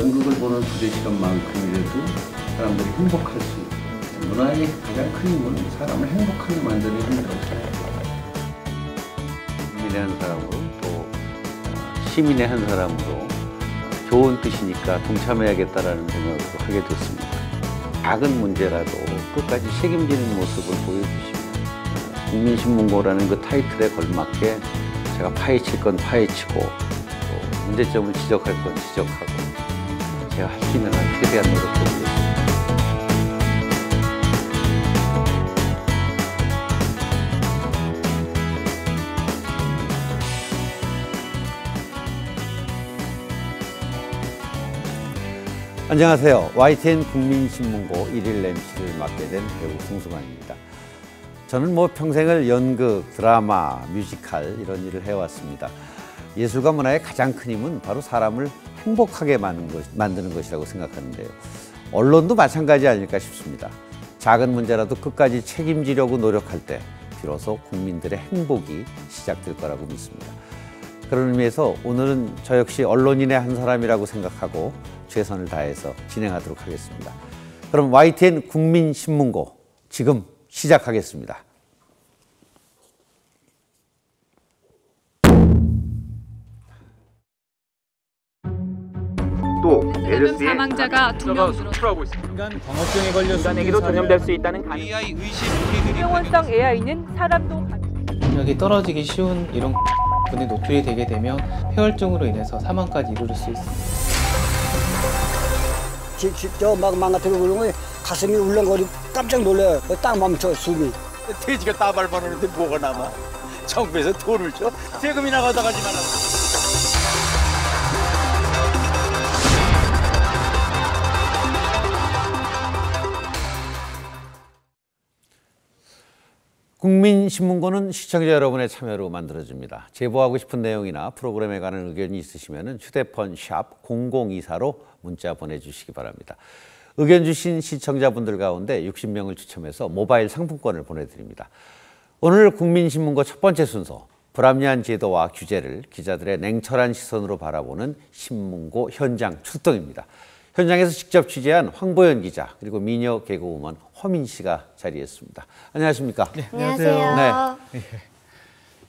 연극을 보는 두세 시간만큼이라도 사람들이 행복할 수 있는 문화의 가장 큰 힘은 사람을 행복하게 만드는 힘이라고 생각합니다. 국민의 한 사람으로 또 시민의 한 사람으로 좋은 뜻이니까 동참해야겠다라는 생각을 하게 됐습니다. 작은 문제라도 끝까지 책임지는 모습을 보여주시면 국민신문고라는 그 타이틀에 걸맞게 제가 파헤칠 건 파헤치고 또 문제점을 지적할 건 지적하고 제가 할 수 있는 한 최대한 노력해보겠습니다. 안녕하세요. YTN 국민신문고 1일 MC를 맡게 된 배우 송승환입니다. 저는 평생을 연극, 드라마, 뮤지컬 이런 일을 해왔습니다. 예술과 문화의 가장 큰 힘은 바로 사람을 행복하게 만드는 것이라고 생각하는데요. 언론도 마찬가지 아닐까 싶습니다. 작은 문제라도 끝까지 책임지려고 노력할 때 비로소 국민들의 행복이 시작될 거라고 믿습니다. 그런 의미에서 오늘은 저 역시 언론인의 한 사람이라고 생각하고 최선을 다해서 진행하도록 하겠습니다. 그럼 YTN 국민신문고 지금 시작하겠습니다. 또 LSD 사망자가 2명 수출하고 있습니다. 인간 광업병에 걸려 인간에게도 전염될 수 있다는 AI 의심 우리들이 병원성 AI는 사람도 능력이 떨어지기 쉬운 이런 분에 노출이 되게 되면 폐혈증으로 인해서 사망까지 이르를 수 있습니다. 저 망가뜨리고 그러면 가슴이 울렁거리고 깜짝 놀라요. 딱 멈춰 숨이. 돼지가 따발바르는데 뭐가 남아? 정부에서 돈을 줘? 세금이 나가다 가지 말라. 국민신문고는 시청자 여러분의 참여로 만들어집니다. 제보하고 싶은 내용이나 프로그램에 관한 의견이 있으시면 휴대폰 샵 0024로 문자 보내주시기 바랍니다. 의견 주신 시청자분들 가운데 60명을 추첨해서 모바일 상품권을 보내드립니다. 오늘 국민신문고 첫 번째 순서, 불합리한 제도와 규제를 기자들의 냉철한 시선으로 바라보는 신문고 현장 출동입니다. 현장에서 직접 취재한 황보연 기자 그리고 미녀 개그우먼 허민 씨가 자리했습니다. 안녕하십니까? 네, 안녕하세요. 네.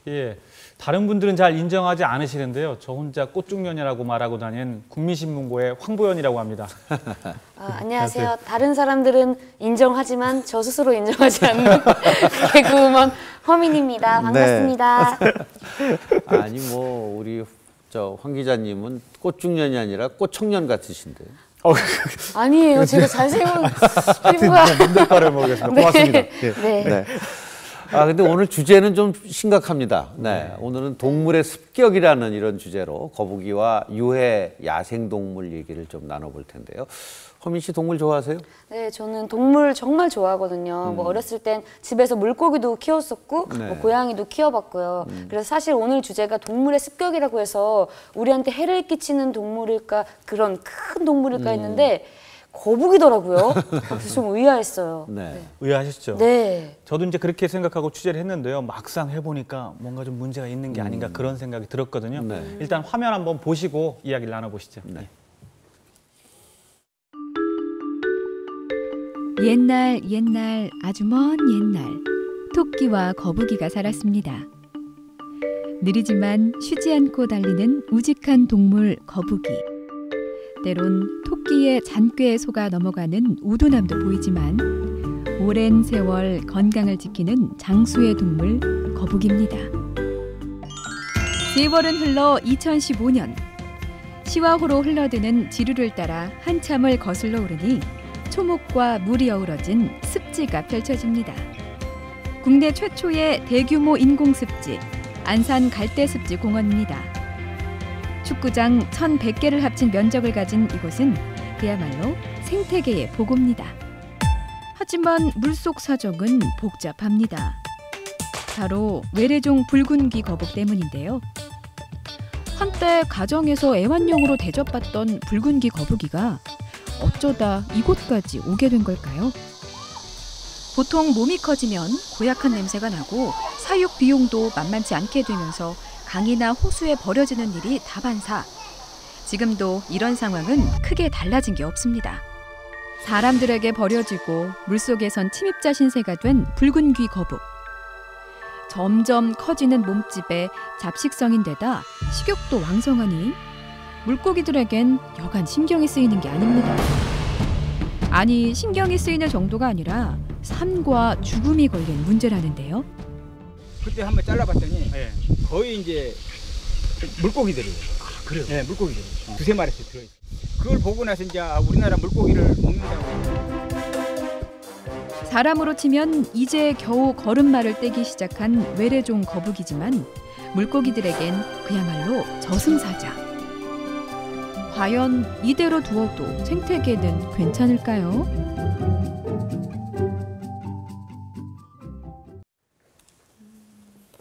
예, 다른 분들은 잘 인정하지 않으시는데요. 저 혼자 꽃중년이라고 말하고 다니는 국민신문고의 황보연이라고 합니다. 안녕하세요. 다른 사람들은 인정하지만 저 스스로 인정하지 않는 개그우먼 허민입니다. 반갑습니다. 네. 아니 우리 황 기자님은 꽃중년이 아니라 꽃청년 같으신데요. 아니에요. 제가 잘생긴 피부가. 문대가를 먹겠습니다. 고맙습니다. 네. 네. 근데 오늘 주제는 좀 심각합니다. 네. 오늘은 동물의 습격이라는 이런 주제로 거북이와 유해 야생동물 얘기를 좀 나눠볼 텐데요. 허민 씨 동물 좋아하세요? 네, 저는 동물 정말 좋아하거든요. 어렸을 땐 집에서 물고기도 키웠었고, 네. 고양이도 키워봤고요. 그래서 사실 오늘 주제가 동물의 습격이라고 해서 우리한테 해를 끼치는 동물일까, 그런 큰 동물일까 했는데 거북이더라고요. 그래서 좀 의아했어요. 네. 의아하셨죠? 네. 저도 이제 그렇게 생각하고 취재를 했는데요. 막상 해보니까 뭔가 좀 문제가 있는 게 아닌가 그런 생각이 들었거든요. 네. 일단 화면 한번 보시고 이야기를 나눠보시죠. 네. 옛날 아주 먼 옛날 토끼와 거북이가 살았습니다. 느리지만 쉬지 않고 달리는 우직한 동물 거북이. 때론 토끼의 잔꾀에 속아 넘어가는 우두남도 보이지만 오랜 세월 건강을 지키는 장수의 동물 거북입니다. 세월은 흘러 2015년 시와호로 흘러드는 지류를 따라 한참을 거슬러 오르니 초목과 물이 어우러진 습지가 펼쳐집니다. 국내 최초의 대규모 인공습지 안산 갈대습지 공원입니다. 축구장 1,100개를 합친 면적을 가진 이곳은 그야말로 생태계의 보고입니다. 하지만 물속 사정은 복잡합니다. 바로 외래종 붉은귀 거북 때문인데요. 한때 가정에서 애완용으로 대접받던 붉은귀 거북이가 어쩌다 이곳까지 오게 된 걸까요? 보통 몸이 커지면 고약한 냄새가 나고 사육 비용도 만만치 않게 되면서 강이나 호수에 버려지는 일이 다반사. 지금도 이런 상황은 크게 달라진 게 없습니다. 사람들에게 버려지고 물속에선 침입자 신세가 된 붉은 귀 거북. 점점 커지는 몸집에 잡식성인데다 식욕도 왕성하니 물고기들에겐 여간 신경이 쓰이는 게 아닙니다. 아니, 신경이 쓰이는 정도가 아니라 삶과 죽음이 걸린 문제라는데요. 그때 한번 잘라봤더니 네. 거의 이제 물고기들이에요. 아, 그래요? 네, 물고기들. 두세 마리씩 들어있어요. 그걸 보고 나서 이제 우리나라 물고기를 먹는다고. 사람으로 치면 이제 겨우 걸음마를 떼기 시작한 외래종 거북이지만 물고기들에겐 그야말로 저승사자. 과연 이대로 두어도 생태계는 괜찮을까요?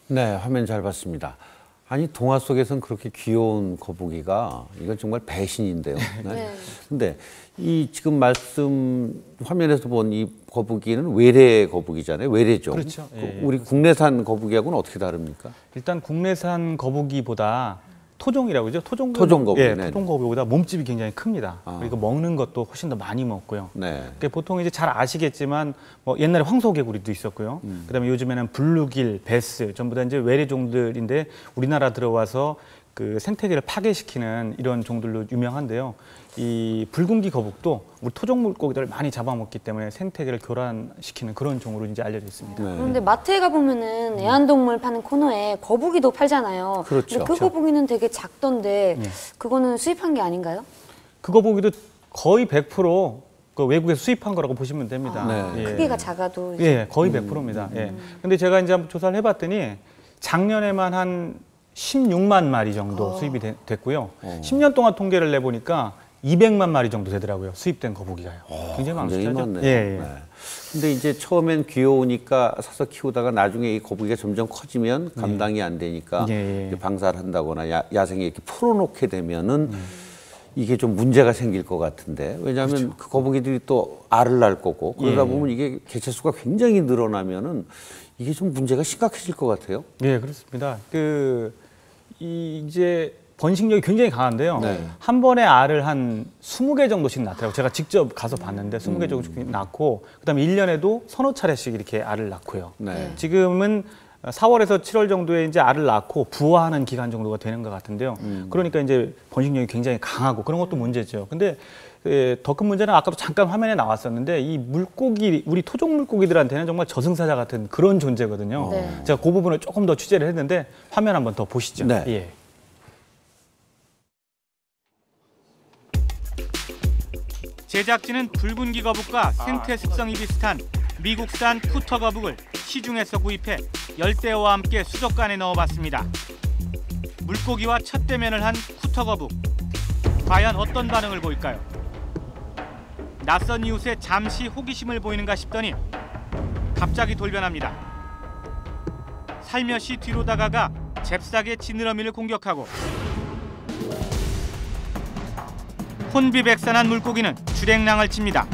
네, 화면 잘 봤습니다. 아니, 동화 속에선 그렇게 귀여운 거북이가 이건 정말 배신인데요. 네. 근데 이 지금 말씀 화면에서 본 이 거북이는 외래 거북이잖아요. 외래종. 그렇죠. 예, 우리 국내산 거북이하고는 어떻게 다릅니까? 일단 국내산 거북이보다 토종이라고 그러죠. 토종 거북이. 예, 네. 토종 거북이보다 몸집이 굉장히 큽니다. 그리고 먹는 것도 훨씬 더 많이 먹고요. 네. 그러니까 보통 이제 잘 아시겠지만 뭐 옛날에 황소개구리도 있었고요. 그다음에 요즘에는 블루길, 베스 전부 다 이제 외래종들인데 우리나라 들어와서 그 생태계를 파괴시키는 이런 종들로 유명한데요. 이 붉은귀 거북도 우리 토종 물고기들을 많이 잡아먹기 때문에 생태계를 교란시키는 그런 종으로 이제 알려져 있습니다. 네. 그런데 마트에 가보면은 애완동물 파는 코너에 거북이도 팔잖아요. 그렇죠. 근데 그 거북이는 되게 작던데 예. 그거는 수입한 게 아닌가요? 그 거북이도 거의 100% 그 외국에서 수입한 거라고 보시면 됩니다. 네. 크기가 작아도 예, 거의 100%입니다. 예. 근데 제가 이제 한번 조사를 해봤더니 작년에만 한 16만 마리 정도 수입이 됐고요. 10년 동안 통계를 내보니까 200만 마리 정도 되더라고요. 수입된 거북이가요. 굉장히 많죠. 많네요. 예, 예. 네. 근데 이제 처음엔 귀여우니까 사서 키우다가 나중에 이 거북이가 점점 커지면 감당이 안 되니까 예, 예. 이제 방사를 한다거나 야생에 이렇게 풀어놓게 되면은 이게 좀 문제가 생길 것 같은데 왜냐하면 그렇죠. 그 거북이들이 또 알을 낳을 거고 그러다 예. 보면 이게 개체수가 굉장히 늘어나면은 이게 좀 문제가 심각해질 것 같아요. 예, 그렇습니다. 이제 번식력이 굉장히 강한데요. 네. 한 번에 알을 한 20개 정도씩 낳더라고요. 제가 직접 가서 봤는데 20개 정도씩 낳고 그다음에 1년에도 서너 차례씩 이렇게 알을 낳고요. 네. 지금은 4월에서 7월 정도에 이제 알을 낳고 부화하는 기간 정도가 되는 것 같은데요. 그러니까 이제 번식력이 굉장히 강하고 그런 것도 문제죠. 근데 더 큰 문제는 아까도 잠깐 화면에 나왔었는데 이 물고기, 우리 토종 물고기들한테는 정말 저승사자 같은 그런 존재거든요. 네. 제가 그 부분을 조금 더 취재를 했는데 화면 한번 더 보시죠. 네. 예. 제작진은 붉은귀 거북과 생태 습성이 비슷한 미국산 쿠터 거북을 시중에서 구입해 열대어와 함께 수족관에 넣어봤습니다. 물고기와 첫 대면을 한 쿠터 거북. 과연 어떤 반응을 보일까요? 낯선 이웃에 잠시 호기심을 보이는가 싶더니 갑자기 돌변합니다. 살며시 뒤로 다가가 잽싸게 지느러미를 공격하고 혼비백산한 물고기는 주랭랑을 칩니다.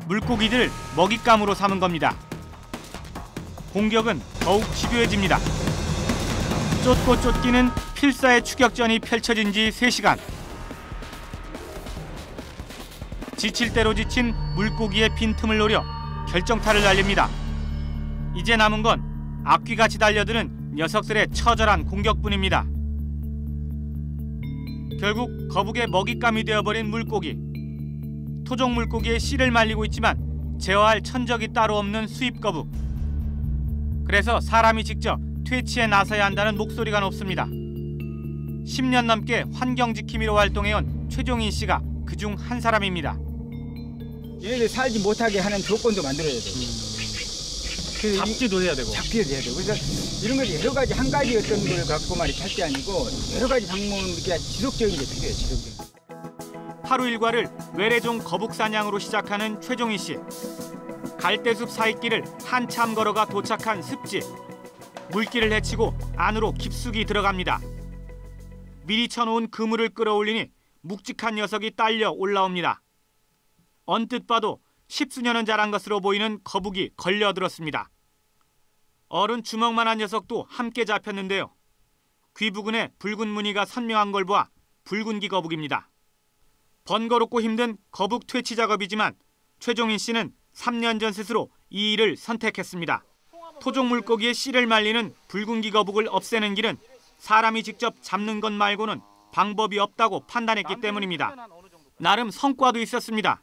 물고기들 먹잇감으로 삼은 겁니다. 공격은 더욱 집요해집니다. 쫓고 쫓기는 필사의 추격전이 펼쳐진 지 3시간. 지칠 대로 지친 물고기의 빈틈을 노려 결정타를 날립니다. 이제 남은 건 악귀같이 달려드는 녀석들의 처절한 공격뿐입니다. 결국 거북의 먹잇감이 되어버린 물고기. 토종 물고기의 씨를 말리고 있지만 제어할 천적이 따로 없는 수입 거북. 그래서 사람이 직접 퇴치에 나서야 한다는 목소리가 높습니다. 10년 넘게 환경지킴이로 활동해온 최종인 씨가 그중 한 사람입니다. 얘네들 살지 못하게 하는 조건도 만들어야 돼요. 잡지도 해야 되고. 잡기도 해야 되고. 그래서 이런 것이 여러 가지 한 가지 어떤 걸 갖고만 이렇게 할 게 아니고 여러 가지 방법을 이렇게 지속적인 게 필요해요. 지속적인. 하루 일과를 외래종 거북 사냥으로 시작하는 최종인 씨. 갈대숲 사이길을 한참 걸어가 도착한 습지. 물길을 헤치고 안으로 깊숙이 들어갑니다. 미리 쳐놓은 그물을 끌어올리니 묵직한 녀석이 딸려 올라옵니다. 언뜻 봐도 십수년은 자란 것으로 보이는 거북이 걸려들었습니다. 어른 주먹만한 녀석도 함께 잡혔는데요. 귀 부근에 붉은 무늬가 선명한 걸 보아 붉은기 거북입니다. 번거롭고 힘든 거북 퇴치 작업이지만 최종인 씨는 3년 전 스스로 이 일을 선택했습니다. 토종 물고기의 씨를 말리는 붉은기 거북을 없애는 길은 사람이 직접 잡는 것 말고는 방법이 없다고 판단했기 때문입니다. 나름 성과도 있었습니다.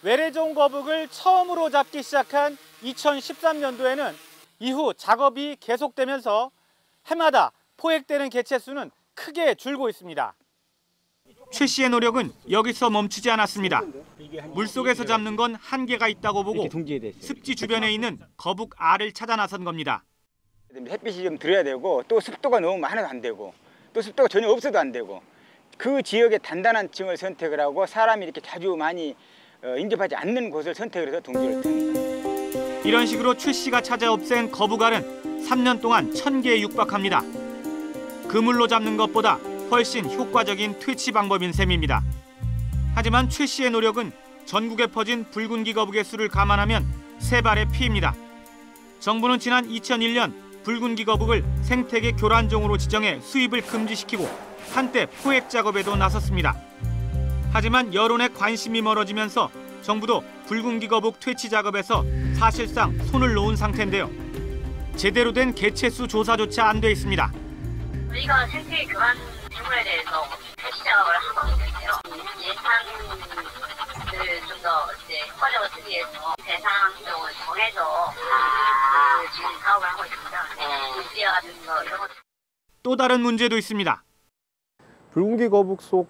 외래종 거북을 처음으로 잡기 시작한 2013년도에는 이후 작업이 계속되면서 해마다 포획되는 개체 수는 크게 줄고 있습니다. 최 씨의 노력은 여기서 멈추지 않았습니다. 물속에서 잡는 건 한계가 있다고 보고 습지 주변에 있는 거북 알을 찾아 나선 겁니다. 햇빛이 좀 들어야 되고 또 습도가 너무 많아도 안 되고 또 습도가 전혀 없어도 안 되고 그 지역의 단단한 층을 선택을 하고 사람이 이렇게 자주 많이 인접하지 않는 곳을 선택을 해서 동지를 듭니다. 이런 식으로 최 씨가 찾아 없앤 거북알은 3년 동안 1000개에 육박합니다. 그물로 잡는 것보다 훨씬 효과적인 퇴치 방법인 셈입니다. 하지만 최 씨의 노력은 전국에 퍼진 붉은기 거북의 수를 감안하면 세 발의 피입니다. 정부는 지난 2001년 붉은기 거북을 생태계 교란종으로 지정해 수입을 금지시키고 한때 포획 작업에도 나섰습니다. 하지만 여론의 관심이 멀어지면서 정부도 붉은기 거북 퇴치 작업에서 사실상 손을 놓은 상태인데요. 제대로 된 개체수 조사조차 안 돼 있습니다. 저희가 생태계 교란 생물에 대해서 퇴치 작업을 하고 있는데요. 예산을 좀 더 효과적으로 쓰기 위해서 대상종을 정해서 지금 사업을 하고 있습니다. 물지와 같은 거 이런 것. 또 다른 문제도 있습니다. 붉은기 거북 속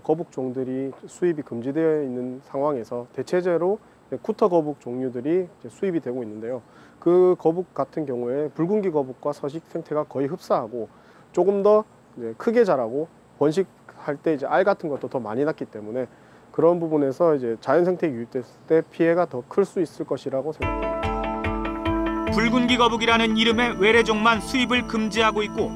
거북종들이 수입이 금지되어 있는 상황에서 대체제로 쿠터 거북 종류들이 수입이 되고 있는데요. 그 거북 같은 경우에 붉은기 거북과 서식 생태가 거의 흡사하고 조금 더 크게 자라고 번식할 때 알 같은 것도 더 많이 났기 때문에 그런 부분에서 자연 생태 유입됐을 때 피해가 더 클 수 있을 것이라고 생각합니다. 붉은기 거북이라는 이름의 외래종만 수입을 금지하고 있고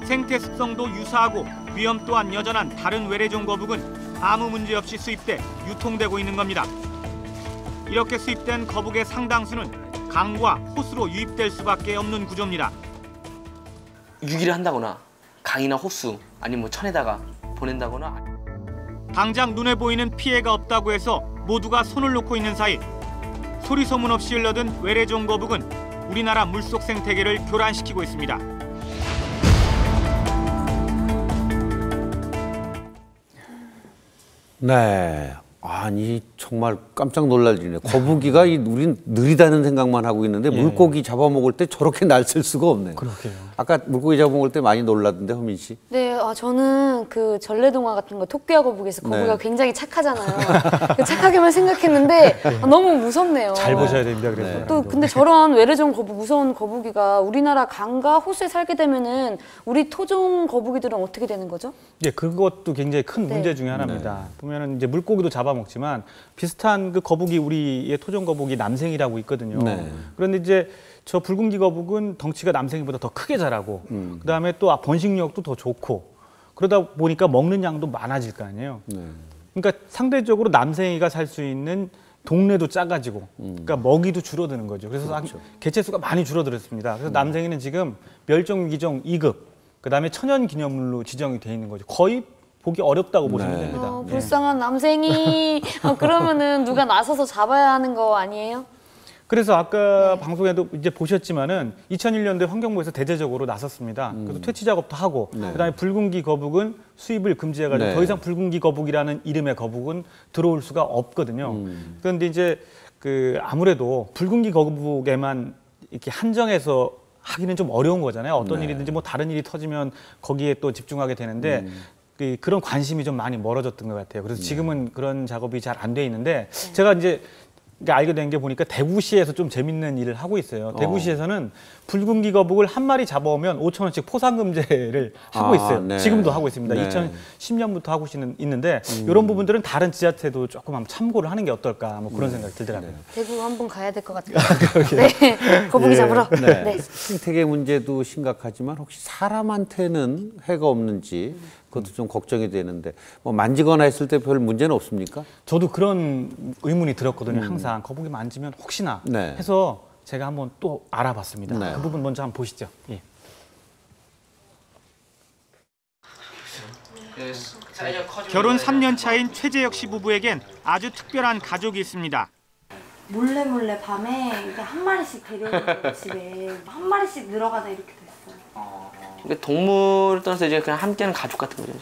생태 습성도 유사하고 위험 또한 여전한 다른 외래종 거북은 아무 문제 없이 수입돼 유통되고 있는 겁니다. 이렇게 수입된 거북의 상당수는 강과 호수로 유입될 수밖에 없는 구조입니다. 유기를 한다거나 강이나 호수 아니면 천에다가 보낸다거나. 당장 눈에 보이는 피해가 없다고 해서 모두가 손을 놓고 있는 사이 소리 소문 없이 흘러든 외래종 거북은 우리나라 물속 생태계를 교란시키고 있습니다. 네. 아니 정말 깜짝 놀랄 일이네. 거북이가 우린 느리다는 생각만 하고 있는데 물고기 잡아먹을 때 저렇게 날쌘 수가 없네요. 그러게요. 아까 물고기 잡아먹을 때 많이 놀랐던데 허민 씨. 네, 저는 그 전래동화 같은 거 토끼와 거북이에서 거북이가 굉장히 착하잖아요. 착하게만 생각했는데 너무 무섭네요. 잘 보셔야 됩니다. 그래서 네. 또 근데 저런 외래종 거북 무서운 거북이가 우리나라 강과 호수에 살게 되면은 우리 토종 거북이들은 어떻게 되는 거죠? 네, 그것도 굉장히 큰 문제 중에 하나입니다. 보면은 이제 물고기도 잡아먹지만 비슷한 그 거북이 우리의 토종 거북이 남생이라고 있거든요. 그런데 이제 저 붉은기 거북은 덩치가 남생이보다 더 크게 자라고 그다음에 또 번식력도 더 좋고 그러다 보니까 먹는 양도 많아질 거 아니에요. 그러니까 상대적으로 남생이가 살 수 있는 동네도 작아지고 그러니까 먹이도 줄어드는 거죠. 그래서 개체수가 많이 줄어들었습니다. 그래서 남생이는 지금 멸종위기종 2급 그다음에 천연기념물로 지정이 돼 있는 거죠. 거의 보기 어렵다고 보시면 됩니다. 불쌍한 남생이. 그러면은 누가 나서서 잡아야 하는 거 아니에요? 그래서 아까 방송에도 이제 보셨지만은 2001년도에 환경부에서 대대적으로 나섰습니다. 그래서 퇴치 작업도 하고 그다음에 붉은기 거북은 수입을 금지해가지고 더 이상 붉은기 거북이라는 이름의 거북은 들어올 수가 없거든요. 그런데 이제 아무래도 붉은기 거북에만 이렇게 한정해서 하기는 좀 어려운 거잖아요. 어떤 일이든지 뭐 다른 일이 터지면 거기에 또 집중하게 되는데 그런 관심이 좀 많이 멀어졌던 것 같아요. 그래서 지금은 그런 작업이 잘 안 돼 있는데 제가 이제 알게 된 게 보니까 대구시에서 좀 재밌는 일을 하고 있어요. 대구시에서는 붉은기 거북을 한 마리 잡아오면 5,000원씩 포상금제를 하고 있어요. 지금도 하고 있습니다. 2010년부터 하고 있는데 이런 부분들은 다른 지자체도 조금 한번 참고를 하는 게 어떨까 뭐 그런 생각이 들더라고요. 대구 한번 가야 될 것 같아요. 거북이 잡으러. 생태계 문제도 심각하지만 혹시 사람한테는 해가 없는지 그것도 좀 걱정이 되는데 뭐 만지거나 했을 때 별 문제는 없습니까? 저도 그런 의문이 들었거든요. 항상 거북이 만지면 혹시나 해서 제가 한번 또 알아봤습니다. 그 부분 먼저 한번 보시죠. 결혼 3년 차인 최재혁 씨 부부에겐 아주 특별한 가족이 있습니다. 몰래 밤에 이제 한 마리씩 데려오는 집에 한 마리씩 늘어가다 이렇게 됐어요. 동물을 떠나서 이제 그냥 함께하는 가족 같은 거죠.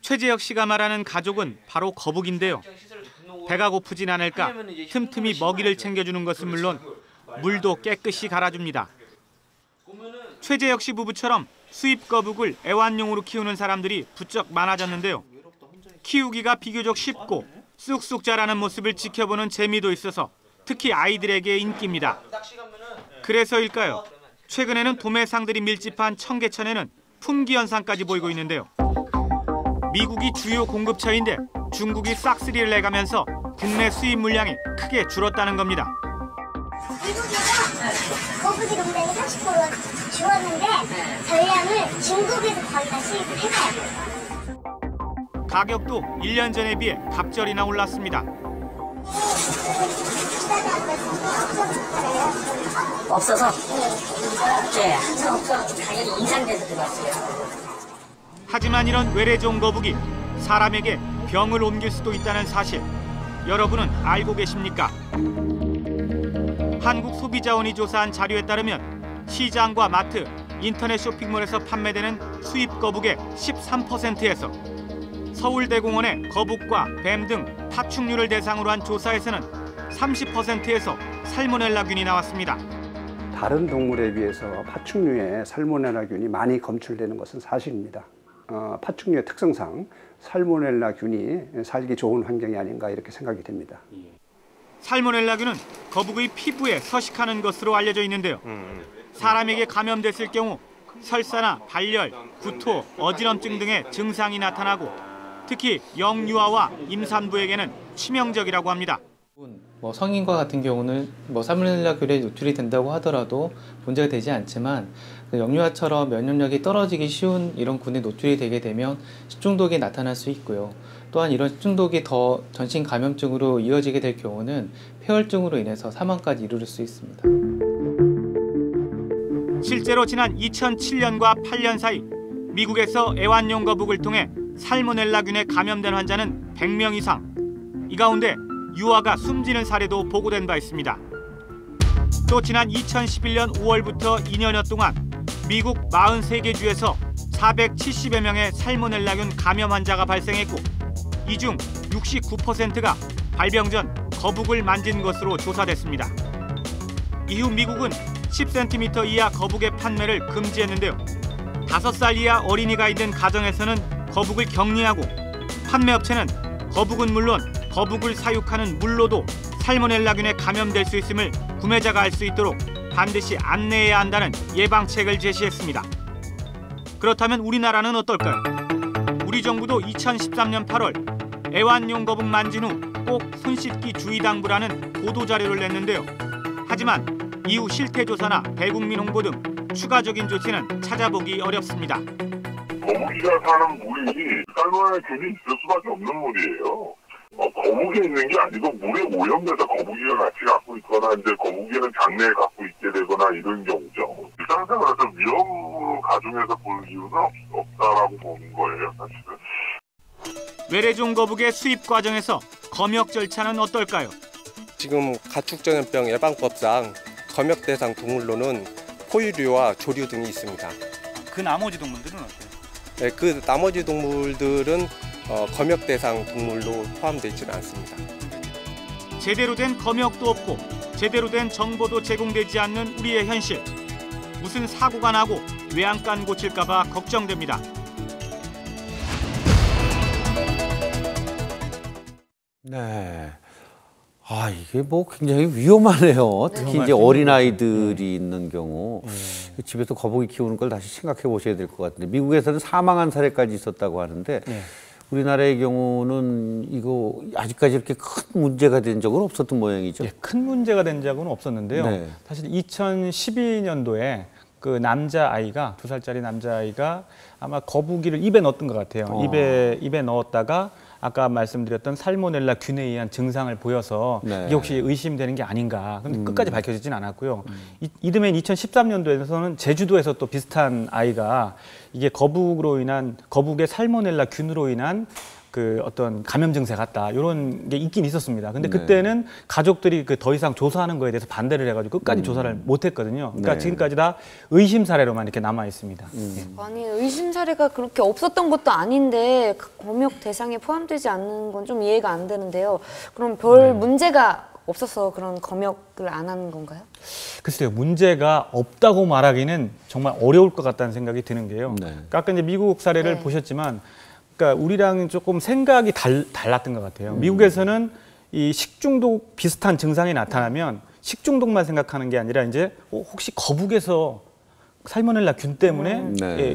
최재혁 씨가 말하는 가족은 바로 거북인데요. 배가 고프진 않을까 틈틈이 먹이를 챙겨주는 것은 물론 물도 깨끗이 갈아줍니다. 최재혁 씨 부부처럼 수입 거북을 애완용으로 키우는 사람들이 부쩍 많아졌는데요. 키우기가 비교적 쉽고 쑥쑥 자라는 모습을 지켜보는 재미도 있어서 특히 아이들에게 인기입니다. 그래서일까요? 최근에는 도매상들이 밀집한 청계천에는 품귀 현상까지 보이고 있는데요. 미국이 주요 공급처인데 중국이 싹쓸이를 내가면서 국내 수입 물량이 크게 줄었다는 겁니다. 미국에서 거북이 농장이 30% 줄었는데 전량을 중국에서 거의 다 수입을 해가요. 가격도 1년 전에 비해 갑절이나 올랐습니다. 없어서 네, 한참 없어 가격이 인상돼서 들어왔어요. 하지만 이런 외래종 거북이 사람에게 병을 옮길 수도 있다는 사실 여러분은 알고 계십니까? 한국소비자원이 조사한 자료에 따르면 시장과 마트, 인터넷 쇼핑몰에서 판매되는 수입 거북의 13%에서 서울대공원의 거북과 뱀 등 파충류를 대상으로 한 조사에서는 30%에서 살모넬라균이 나왔습니다. 다른 동물에 비해서 파충류에 살모넬라균이 많이 검출되는 것은 사실입니다. 파충류의 특성상 살모넬라균이 살기 좋은 환경이 아닌가 이렇게 생각이 됩니다. 살모넬라균은 거북의 피부에 서식하는 것으로 알려져 있는데요. 사람에게 감염됐을 경우 설사나 발열, 구토, 어지럼증 등의 증상이 나타나고 특히 영유아와 임산부에게는 치명적이라고 합니다. 성인과 같은 경우는 살모넬라균에 노출이 된다고 하더라도 문제가 되지 않지만 영유아처럼 면역력이 떨어지기 쉬운 이런 균에 노출이 되게 되면 식중독이 나타날 수 있고요. 또한 이런 식중독이 더 전신 감염증으로 이어지게 될 경우는 폐혈증으로 인해서 사망까지 이르를 수 있습니다. 실제로 지난 2007년과 8년 사이 미국에서 애완용 거북을 통해 살모넬라균에 감염된 환자는 100명 이상. 이 가운데 유아가 숨지는 사례도 보고된 바 있습니다. 또 지난 2011년 5월부터 2년여 동안 미국 43개 주에서 470여 명의 살모넬라균 감염 환자가 발생했고 이 중 69%가 발병 전 거북을 만진 것으로 조사됐습니다. 이후 미국은 10cm 이하 거북의 판매를 금지했는데요. 5살 이하 어린이가 있는 가정에서는 거북을 격리하고 판매업체는 거북은 물론 거북을 사육하는 물로도 살모넬라균에 감염될 수 있음을 구매자가 알 수 있도록 반드시 안내해야 한다는 예방책을 제시했습니다. 그렇다면 우리나라는 어떨까요? 우리 정부도 2013년 8월 애완용 거북 만진 후 꼭 손 씻기 주의 당부라는 보도자료를 냈는데요. 하지만 이후 실태조사나 대국민 홍보 등 추가적인 조치는 찾아보기 어렵습니다. 거북이가 사는 물이 살모넬라균이 있을 수밖에 없는 물이에요. 거북이 있는 게 아니고 물에 오염돼서 거북이가 같이 갖고 있거나 이제 거북이는 장내에 갖고 있게 되거나 이런 경우죠. 일상생활에서 위험 가중에서 볼 이유는 없다라고 보는 거예요, 사실은. 외래종 거북의 수입 과정에서 검역 절차는 어떨까요? 지금 가축전염병 예방법상 검역 대상 동물로는 포유류와 조류 등이 있습니다. 그 나머지 동물들은 어때요? 네, 그 나머지 동물들은 검역 대상 동물로 포함되지는 않습니다. 제대로 된 검역도 없고 제대로 된 정보도 제공되지 않는 우리의 현실. 무슨 사고가 나고 외양간 고칠까 봐 걱정됩니다. 네. 이게 뭐 굉장히 위험하네요. 특히 이제 어린아이들이 있는 경우 집에서 거북이 키우는 걸 다시 생각해 보셔야 될 것 같은데 미국에서는 사망한 사례까지 있었다고 하는데 우리나라의 경우는 이거 아직까지 이렇게 큰 문제가 된 적은 없었던 모양이죠? 큰 문제가 된 적은 없었는데요. 사실 2012년도에 그 남자아이가 2살짜리 남자아이가 아마 거북이를 입에 넣었던 것 같아요. 입에 넣었다가 아까 말씀드렸던 살모넬라 균에 의한 증상을 보여서 네. 이게 혹시 의심되는 게 아닌가. 근데 끝까지 밝혀지진 않았고요. 이듬해 2013년도에서는 제주도에서 또 비슷한 아이가 이게 거북의 살모넬라 균으로 인한 그 어떤 감염 증세 같다 이런 게 있긴 있었습니다. 근데 그때는 가족들이 그 더 이상 조사하는 거에 대해서 반대를 해가지고 끝까지 조사를 못했거든요. 그러니까 지금까지 다 의심 사례로만 이렇게 남아 있습니다. 아니 의심 사례가 그렇게 없었던 것도 아닌데 검역 대상에 포함되지 않는 건 좀 이해가 안 되는데요. 그럼 별 문제가 없어서 그런 검역을 안 하는 건가요? 글쎄요, 문제가 없다고 말하기는 정말 어려울 것 같다는 생각이 드는 게요. 그러니까 아까 이제 미국 사례를 보셨지만. 그러니까 우리랑 조금 생각이 달랐던 것 같아요. 미국에서는 이 식중독 비슷한 증상이 나타나면 식중독만 생각하는 게 아니라 이제 혹시 거북에서 살모넬라 균 때문에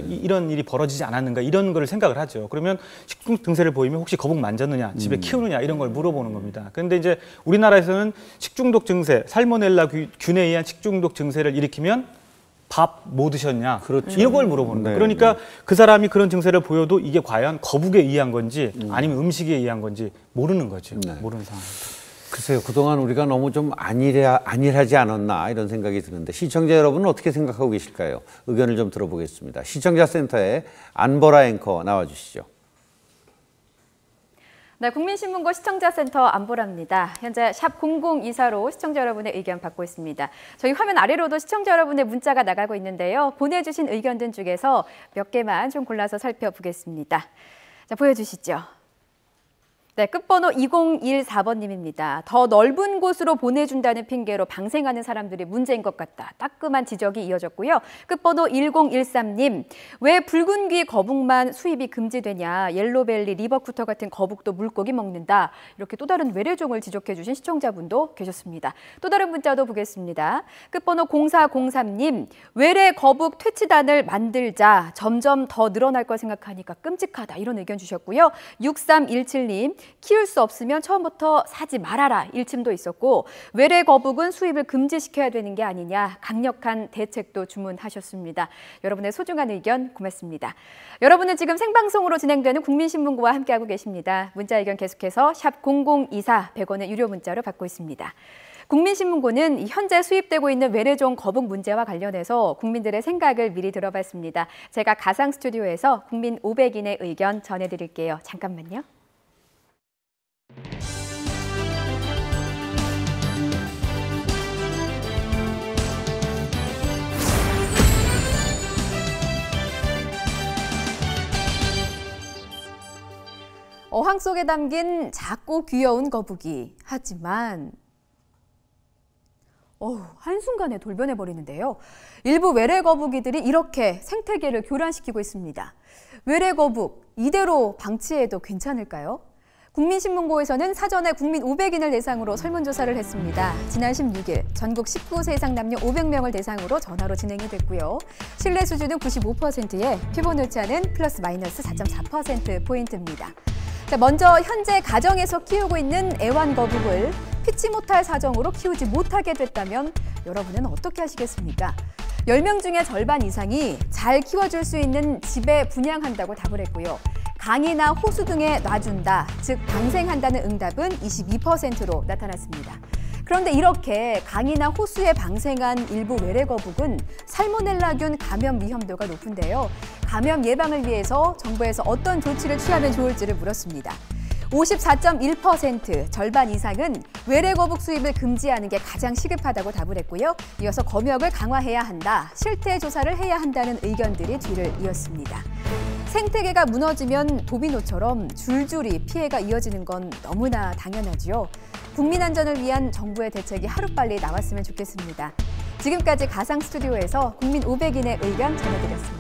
이런 일이 벌어지지 않았는가 이런 걸 생각을 하죠. 그러면 식중독 증세를 보이면 혹시 거북 만졌느냐, 집에 키우느냐 이런 걸 물어보는 겁니다. 그런데 이제 우리나라에서는 식중독 증세, 살모넬라 균에 의한 식중독 증세를 일으키면 밥 뭐 드셨냐? 그렇죠. 이런 걸 물어보는 거예요. 그러니까 그 사람이 그런 증세를 보여도 이게 과연 거북에 의한 건지 아니면 음식에 의한 건지 모르는 거죠. 모르는 상황. 글쎄요, 그동안 우리가 너무 좀 안일하지 않았나 이런 생각이 드는데 시청자 여러분은 어떻게 생각하고 계실까요? 의견을 좀 들어보겠습니다. 시청자 센터에 안보라 앵커 나와주시죠. 네, 국민신문고 시청자센터 안보라입니다. 현재 샵 0024로 시청자 여러분의 의견 받고 있습니다. 저희 화면 아래로도 시청자 여러분의 문자가 나가고 있는데요. 보내주신 의견들 중에서 몇 개만 좀 골라서 살펴보겠습니다. 자, 보여주시죠. 네, 끝번호 2014번님입니다. 더 넓은 곳으로 보내준다는 핑계로 방생하는 사람들이 문제인 것 같다. 따끔한 지적이 이어졌고요. 끝번호 1013님, 왜 붉은 귀 거북만 수입이 금지되냐. 옐로벨리, 리버쿠터 같은 거북도 물고기 먹는다. 이렇게 또 다른 외래종을 지적해 주신 시청자분도 계셨습니다. 또 다른 문자도 보겠습니다. 끝번호 0403님, 외래 거북 퇴치단을 만들자. 점점 더 늘어날 걸 생각하니까 끔찍하다. 이런 의견 주셨고요. 6317님, 키울 수 없으면 처음부터 사지 말아라 일침도 있었고 외래 거북은 수입을 금지시켜야 되는 게 아니냐 강력한 대책도 주문하셨습니다. 여러분의 소중한 의견 고맙습니다. 여러분은 지금 생방송으로 진행되는 국민신문고와 함께하고 계십니다. 문자 의견 계속해서 샵 0024 100원의 유료 문자로 받고 있습니다. 국민신문고는 현재 수입되고 있는 외래종 거북 문제와 관련해서 국민들의 생각을 미리 들어봤습니다. 제가 가상 스튜디오에서 국민 500인의 의견 전해드릴게요. 잠깐만요. 어항 속에 담긴 작고 귀여운 거북이. 하지만 한순간에 돌변해버리는데요. 일부 외래 거북이들이 이렇게 생태계를 교란시키고 있습니다. 외래 거북, 이대로 방치해도 괜찮을까요? 국민신문고에서는 사전에 국민 500인을 대상으로 설문조사를 했습니다. 지난 16일 전국 19세 이상 남녀 500명을 대상으로 전화로 진행이 됐고요. 신뢰 수준은 95%에 표본 오차는 플러스 마이너스 4.4%포인트입니다. 먼저 현재 가정에서 키우고 있는 애완거북을 피치 못할 사정으로 키우지 못하게 됐다면 여러분은 어떻게 하시겠습니까? 10명 중에 절반 이상이 잘 키워줄 수 있는 집에 분양한다고 답을 했고요. 강이나 호수 등에 놔준다, 즉 방생한다는 응답은 22%로 나타났습니다. 그런데 이렇게 강이나 호수에 방생한 일부 외래 거북은 살모넬라균 감염 위험도가 높은데요. 감염 예방을 위해서 정부에서 어떤 조치를 취하면 좋을지를 물었습니다. 54.1% 절반 이상은 외래 거북 수입을 금지하는 게 가장 시급하다고 답을 했고요. 이어서 검역을 강화해야 한다, 실태 조사를 해야 한다는 의견들이 뒤를 이었습니다. 생태계가 무너지면 도미노처럼 줄줄이 피해가 이어지는 건 너무나 당연하지요. 국민 안전을 위한 정부의 대책이 하루빨리 나왔으면 좋겠습니다. 지금까지 가상 스튜디오에서 국민 500인의 의견 전해드렸습니다.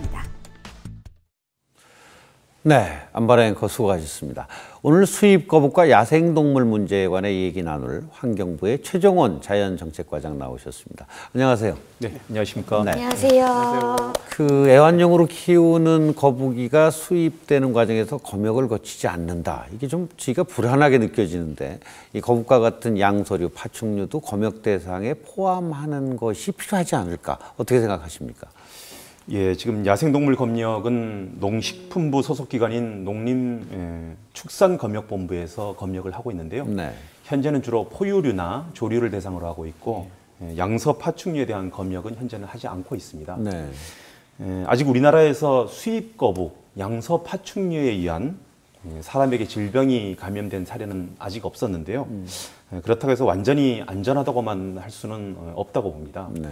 네, 안보라 앵커 수고하셨습니다. 오늘 수입 거북과 야생동물 문제에 관해 얘기 나눌 환경부의 최종원 자연정책과장 나오셨습니다. 안녕하세요. 네, 안녕하십니까. 네. 안녕하세요. 그 애완용으로 키우는 거북이가 수입되는 과정에서 검역을 거치지 않는다. 이게 좀 저희가 불안하게 느껴지는데 이 거북과 같은 양서류, 파충류도 검역 대상에 포함하는 것이 필요하지 않을까? 어떻게 생각하십니까? 예, 지금 야생동물 검역은 농식품부 소속기관인 농림축산검역본부에서 검역을 하고 있는데요. 네. 현재는 주로 포유류나 조류를 대상으로 하고 있고 양서 파충류에 대한 검역은 현재는 하지 않고 있습니다. 네. 아직 우리나라에서 수입 거북, 양서 파충류에 의한 사람에게 질병이 감염된 사례는 아직 없었는데요. 그렇다고 해서 완전히 안전하다고만 할 수는 없다고 봅니다. 네.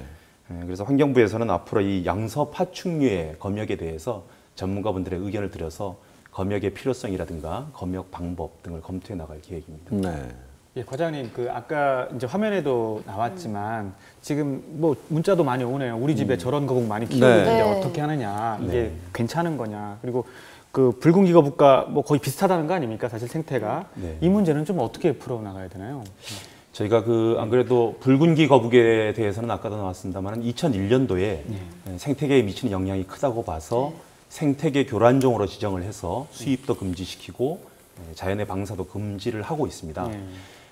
그래서 환경부에서는 앞으로 이 양서 파충류의 검역에 대해서 전문가분들의 의견을 들여서 검역의 필요성이라든가 검역 방법 등을 검토해 나갈 계획입니다. 네. 예, 과장님, 아까 이제 화면에도 나왔지만 지금 뭐 문자도 많이 오네요. 우리 집에 저런 거북 많이 키우는데 네. 어떻게 하느냐, 이게 네. 괜찮은 거냐, 그리고 붉은기 거북과 뭐 거의 비슷하다는 거 아닙니까, 사실 생태가. 네. 이 문제는 좀 어떻게 풀어 나가야 되나요? 저희가 안 그래도 붉은기 거북에 대해서는 아까도 나왔습니다만 2001년도에 생태계에 미치는 영향이 크다고 봐서 생태계 교란종으로 지정을 해서 수입도 금지시키고 자연의 방사도 금지를 하고 있습니다.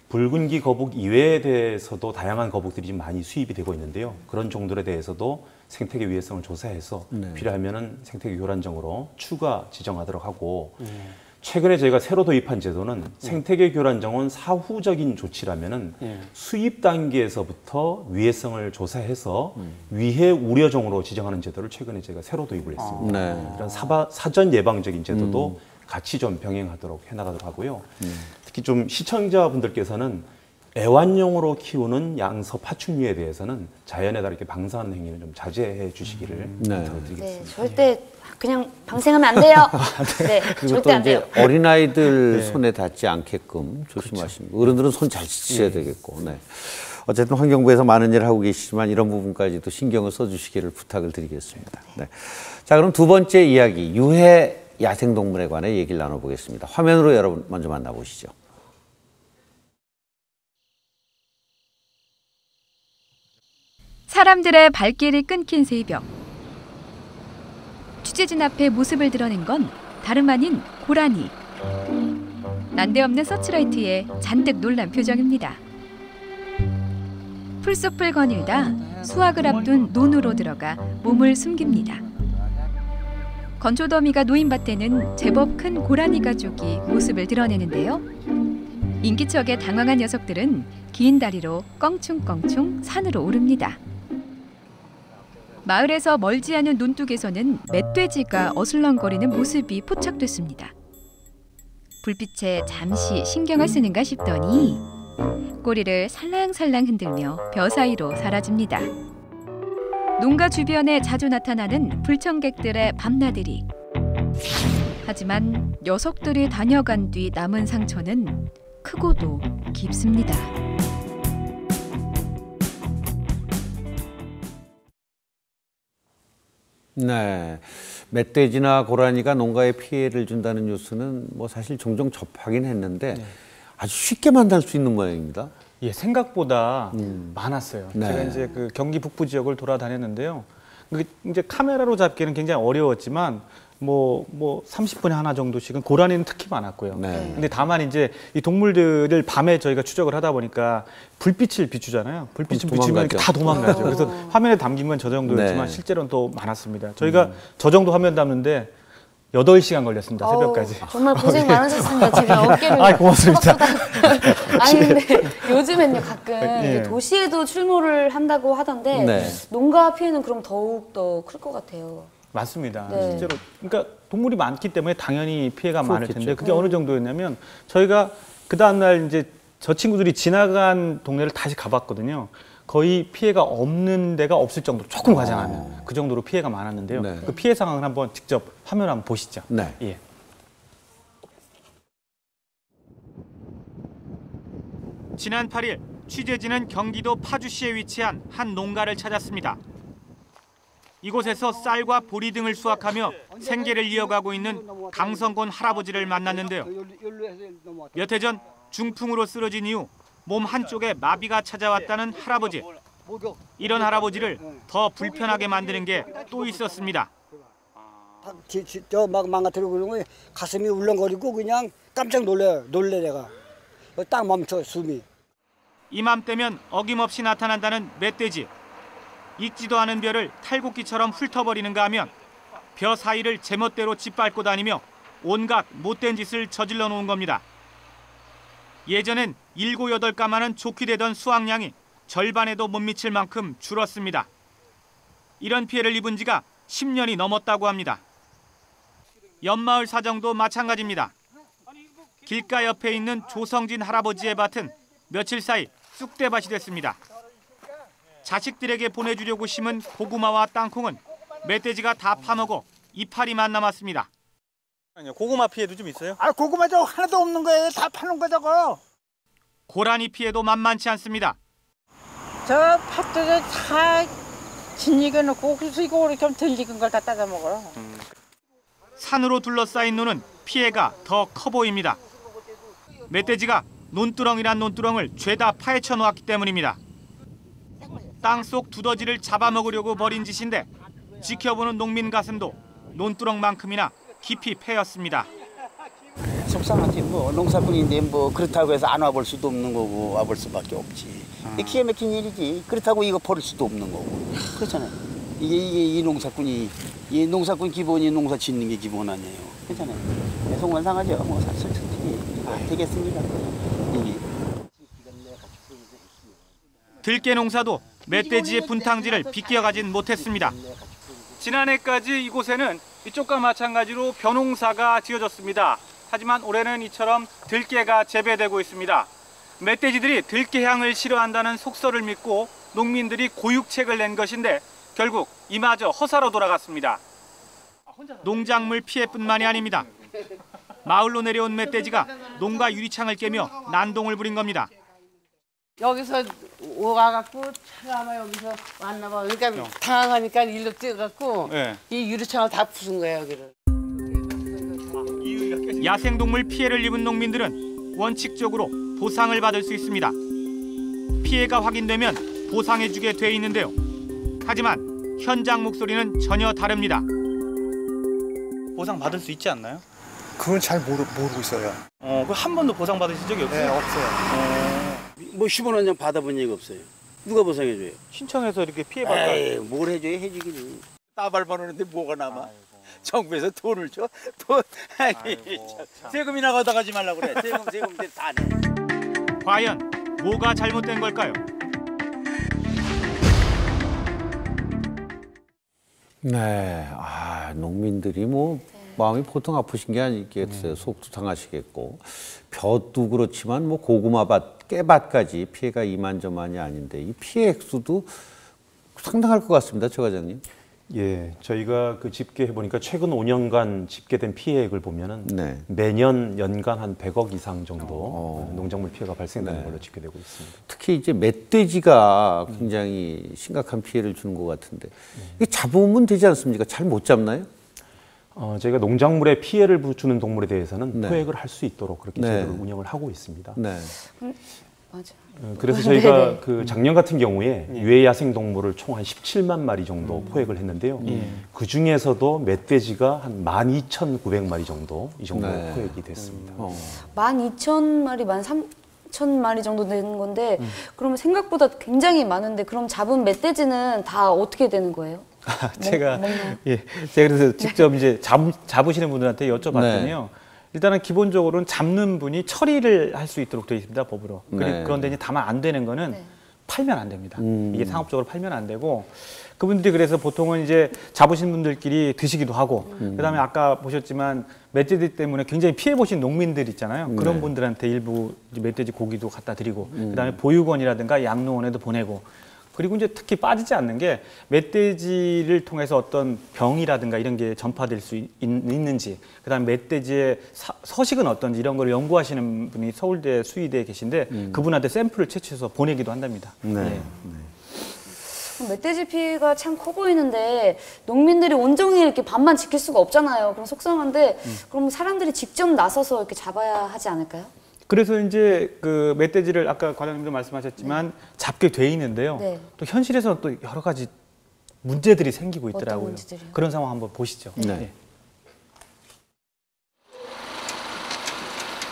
붉은기 거북 이외에 대해서도 다양한 거북들이 좀 많이 수입이 되고 있는데요. 그런 종들에 대해서도 생태계 위해성을 조사해서 필요하면은 생태계 교란종으로 추가 지정하도록 하고 최근에 저희가 새로 도입한 제도는 생태계 교란종은 사후적인 조치라면은 수입 단계에서부터 위해성을 조사해서 위해 우려종으로 지정하는 제도를 최근에 저희가 새로 도입을 했습니다. 네. 이런 사전 예방적인 제도도 같이 좀 병행하도록 해나가도록 하고요. 특히 좀 시청자분들께서는 애완용으로 키우는 양서 파충류에 대해서는 자연에다 이렇게 방사하는 행위는 좀 자제해 주시기를 부탁드리겠습니다. 네, 절대 그냥 방생하면 안 돼요. 네, 절대 안 돼요. 어린아이들 손에 닿지 않게끔 조심하시면 어른들은 손 잘 씻으셔야 되겠고. 네. 어쨌든 환경부에서 많은 일을 하고 계시지만 이런 부분까지도 신경을 써주시기를 부탁을 드리겠습니다. 네. 자, 그럼 두 번째 이야기, 유해 야생동물에 관해 얘기를 나눠보겠습니다. 화면으로 여러분 먼저 만나보시죠. 사람들의 발길이 끊긴 새벽. 취재진 앞에 모습을 드러낸 건 다름 아닌 고라니. 난데없는 서치라이트에 잔뜩 놀란 표정입니다. 풀숲을 거닐다 수확을 앞둔 논으로 들어가 몸을 숨깁니다. 건조더미가 놓인 밭에는 제법 큰 고라니 가족이 모습을 드러내는데요. 인기척에 당황한 녀석들은 긴 다리로 껑충껑충 산으로 오릅니다. 마을에서 멀지 않은 논둑에서는 멧돼지가 어슬렁거리는 모습이 포착됐습니다. 불빛에 잠시 신경을 쓰는가 싶더니 꼬리를 살랑살랑 흔들며 벼 사이로 사라집니다. 농가 주변에 자주 나타나는 불청객들의 밤나들이. 하지만 녀석들이 다녀간 뒤 남은 상처는 크고도 깊습니다. 네, 멧돼지나 고라니가 농가에 피해를 준다는 뉴스는 뭐 사실 종종 접하긴 했는데 아주 쉽게 만날 수 있는 모양입니다. 예, 생각보다 많았어요. 네. 제가 이제 경기 북부 지역을 돌아다녔는데요. 이제 카메라로 잡기는 굉장히 어려웠지만 뭐 30분에 하나 정도씩은 고라니는 특히 많았고요. 네. 근데 다만 이제 이 동물들을 밤에 저희가 추적을 하다 보니까 불빛을 비추잖아요. 불빛을 비추면 다 도망가죠. 그래서 화면에 담긴 건 저 정도였지만 실제로는 또 많았습니다. 저희가 저 정도 화면 담는데 8시간 걸렸습니다. 새벽까지. 정말 고생 많으셨습니다. 지금 어깨를. 고맙습니다. 아니 근데 요즘엔요 가끔 도시에도 출몰을 한다고 하던데 농가 피해는 그럼 더욱 더 클 것 같아요. 맞습니다. 실제로 그러니까 동물이 많기 때문에 당연히 피해가 많을 텐데 그게 어느 정도였냐면 저희가 그 다음 날 이제 저 친구들이 지나간 동네를 다시 가봤거든요. 거의 피해가 없는 데가 없을 정도로 조금 과장하면 그 정도로 피해가 많았는데요. 그 피해 상황을 한번 직접 화면 한번 보시죠. 네. 예. 지난 8일 취재진은 경기도 파주시에 위치한 한 농가를 찾았습니다. 이곳에서 쌀과 보리 등을 수확하며 생계를 이어가고 있는 강성곤 할아버지를 만났는데요. 몇 해 전 중풍으로 쓰러진 이후 몸 한쪽에 마비가 찾아왔다는 할아버지. 이런 할아버지를 더 불편하게 만드는 게 또 있었습니다. 막 망가뜨리고 그러면 가슴이 울렁거리고 그냥 깜짝 놀래 내가. 딱 멈춰 숨이. 이맘때면 어김없이 나타난다는 멧돼지. 익지도 않은 벼를 탈곡기처럼 훑어버리는가 하면 벼 사이를 제멋대로 짓밟고 다니며 온갖 못된 짓을 저질러 놓은 겁니다. 예전엔 7, 8가마는 좋게 되던 수확량이 절반에도 못 미칠 만큼 줄었습니다. 이런 피해를 입은 지가 10년이 넘었다고 합니다. 연마을 사정도 마찬가지입니다. 길가 옆에 있는 조성진 할아버지의 밭은 며칠 사이 쑥대밭이 됐습니다. 자식들에게 보내주려고 심은 고구마와 땅콩은 멧돼지가 다 파먹어 이파리만 남았습니다. 고구마 피해도 좀 있어요? 아, 고구마 저 하나도 없는 거예요. 다 파는 거 저거. 고라니 피해도 만만치 않습니다. 저 팥들을 다 진익어 놓고 수이고 이렇게 좀 덜 익은 걸 다 따다 먹어요. 산으로 둘러싸인 논은 피해가 더 커 보입니다. 멧돼지가 논두렁이란 논두렁을 죄다 파헤쳐 놓았기 때문입니다. 땅속 두더지를 잡아먹으려고 벌인 짓인데 지켜보는 농민 가슴도 논두렁만큼이나 깊이 패였습니다. 속상하지. 뭐 농사꾼인데 뭐 그렇다고 해서 안 와볼 수도 없는 거고 와볼 수밖에 없지. 기가 막힌 일이지. 그렇다고 이거 버릴 수도 없는 거고. 그렇잖아요. 이게 이 농사꾼이 이 농사꾼 기본이 농사 짓는 게 기본 아니에요. 괜찮아요. 속만 상하죠. 뭐 솔직히 되겠습니다. 이게. 들깨 농사도 멧돼지의 분탕질을 비껴가진 못했습니다. 지난해까지 이곳에는 이쪽과 마찬가지로 벼농사가 지어졌습니다. 하지만 올해는 이처럼 들깨가 재배되고 있습니다. 멧돼지들이 들깨향을 싫어한다는 속설을 믿고 농민들이 고육책을 낸 것인데 결국 이마저 허사로 돌아갔습니다. 농작물 피해뿐만이 아닙니다. 마을로 내려온 멧돼지가 농가 유리창을 깨며 난동을 부린 겁니다. 여기서 와갖고 차가 아마 여기서 왔나 봐. 그러니까 당황하니까 일로 뛰어갖고 이 유리창을 다 부순 거예요, 여기를. 야생동물 피해를 입은 농민들은 원칙적으로 보상을 받을 수 있습니다. 피해가 확인되면 보상해주게 돼 있는데요. 하지만 현장 목소리는 전혀 다릅니다. 보상 받을 수 있지 않나요? 그건 잘 모르고 있어요. 한 번도 보상 받으신 적이 없어요? 네, 없어요. 뭐 10원 한 장 받아본 적이 없어요. 누가 보상해줘요? 신청해서 이렇게 피해받다. 에이, 뭘 해줘야 해주기는. 따발바르는데 뭐가 남아? 정부에서 돈을 줘? 돈? 아니, 세금이 나가다 가지 말라고 그래. 세금 다 내. 과연 뭐가 잘못된 걸까요? 네, 농민들이 뭐 마음이 보통 아프신 게 아니겠어요. 속도 상하시겠고, 벼도 그렇지만 뭐 고구마밭, 깨밭까지 피해가 이만저만이 아닌데 이 피해 액수도 상당할 것 같습니다, 최 과장님. 예, 저희가 그 집계해 보니까 최근 5년간 집계된 피해액을 보면은 매년 연간 한 100억 이상 정도 농작물 피해가 발생되는 걸로 집계되고 있습니다. 특히 이제 멧돼지가 굉장히 심각한 피해를 주는 것 같은데 이게 잡으면 되지 않습니까? 잘 못 잡나요? 저희가 농작물에 피해를 주는 동물에 대해서는 포획을 할 수 있도록 그렇게 제도를 운영을 하고 있습니다. 맞아. 그래서 저희가 그 작년 같은 경우에 유해 야생 동물을 총 한 17만 마리 정도 포획을 했는데요. 그 중에서도 멧돼지가 한 12,900마리 정도 이 정도 포획이 됐습니다. 12,000마리, 13,000마리 정도 되는 건데 그러면 생각보다 굉장히 많은데 그럼 잡은 멧돼지는 다 어떻게 되는 거예요? 제가 그래서 직접 이제 잡으시는 분들한테 여쭤봤더니요. 일단은 기본적으로는 잡는 분이 처리를 할 수 있도록 되어 있습니다, 법으로. 그런데 이제 다만 안 되는 거는 팔면 안 됩니다. 이게 상업적으로 팔면 안 되고 그분들이 그래서 보통은 이제 잡으신 분들끼리 드시기도 하고 그다음에 아까 보셨지만 멧돼지 때문에 굉장히 피해 보신 농민들 있잖아요. 그런 분들한테 일부 멧돼지 고기도 갖다 드리고 그다음에 보육원이라든가 양로원에도 보내고 그리고 이제 특히 빠지지 않는 게 멧돼지를 통해서 어떤 병이라든가 이런 게 전파될 수 있는지 그다음에 멧돼지의 서식은 어떤지 이런 걸 연구하시는 분이 서울대 수의대에 계신데 그분한테 샘플을 채취해서 보내기도 한답니다. 멧돼지 피해가 참 커 보이는데 농민들이 온종일 이렇게 밤만 지킬 수가 없잖아요. 그럼 속상한데 그럼 사람들이 직접 나서서 이렇게 잡아야 하지 않을까요? 그래서 이제 그 멧돼지를 아까 과장님도 말씀하셨지만 잡게 돼 있는데요. 또 현실에서는 또 여러 가지 문제들이 생기고 있더라고요. 그런 상황 한번 보시죠.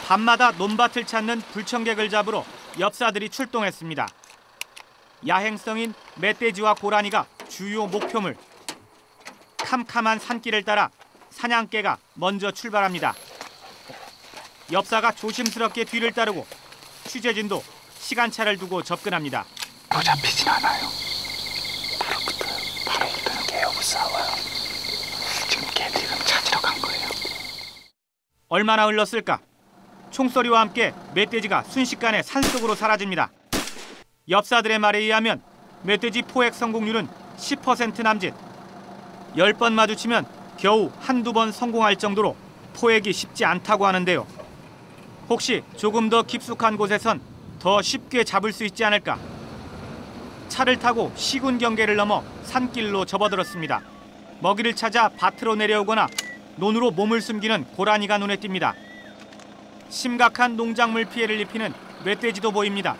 밤마다 논밭을 찾는 불청객을 잡으러 엽사들이 출동했습니다. 야행성인 멧돼지와 고라니가 주요 목표물. 캄캄한 산길을 따라 사냥개가 먼저 출발합니다. 엽사가 조심스럽게 뒤를 따르고 취재진도 시간차를 두고 접근합니다. 잡히진 않아요. 바로 붙어요. 개하고 싸워요. 지금 개들이 찾으러 간 거예요. 얼마나 흘렀을까? 총소리와 함께 멧돼지가 순식간에 산속으로 사라집니다. 엽사들의 말에 의하면 멧돼지 포획 성공률은 10% 남짓. 10번 마주치면 겨우 한두 번 성공할 정도로 포획이 쉽지 않다고 하는데요. 혹시 조금 더 깊숙한 곳에선 더 쉽게 잡을 수 있지 않을까? 차를 타고 시군 경계를 넘어 산길로 접어들었습니다. 먹이를 찾아 밭으로 내려오거나 논으로 몸을 숨기는 고라니가 눈에 띕니다. 심각한 농작물 피해를 입히는 멧돼지도 보입니다.